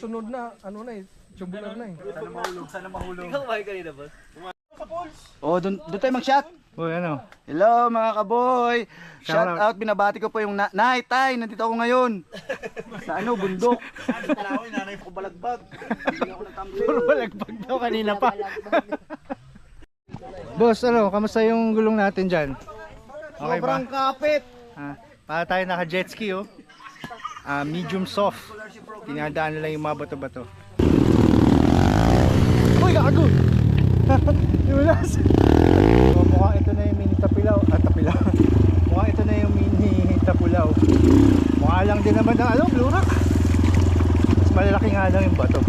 sunod na, ano na eh, tubular na eh. Sana mahulog. Ikaw kumain kanina, boss? Oh, doon tayo mag-shot. Uy, ano? Hello mga kaboy. Shout Shout out, binabati ko po yung Nay, Tay, nandito ako ngayon. Sa ano, bundok. Tala ko, nanay ko balagbag. Hindi ako nagtamli. Puro balagbag daw kanina pa. Boss, ano, kamusta yung gulong natin dyan? Okay ba? Sobrang kapit. Para tayo naka jet ski oh. Medium soft. Tinadaan nila yung mga bato-bato. Uy, gago! Yulas! So, mukhang ito na yung mini tapilaw. Tapilaw. Mukhang ito na yung mini tapulaw. Mukha lang din naman ng ano, blue rock. Mas malalaki nga lang yung bato.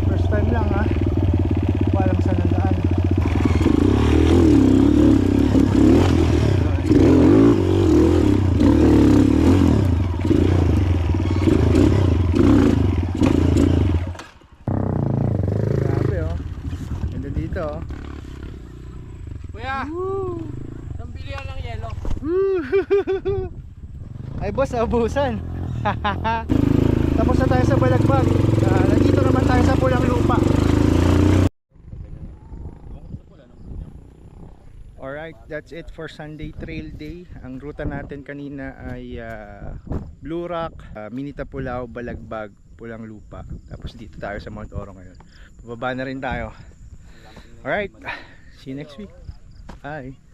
First time lang ha. Walang saan ang daan. Grabe oh. Ganda dito oh. Kuya! Nang bilihan ng yelo. Ay boss, abusan. Tapos na tayo sa Balagbag. Nandito naman tayo sa Pulang Lupa. Alright, that's it for Sunday Trail Day. Ang ruta natin kanina ay Blue Rock, Minitapulaw, Balagbag, Pulang Lupa. Tapos dito tayo sa Mount Oro ngayon. Bababa na rin tayo. Alright, see you next week. Bye.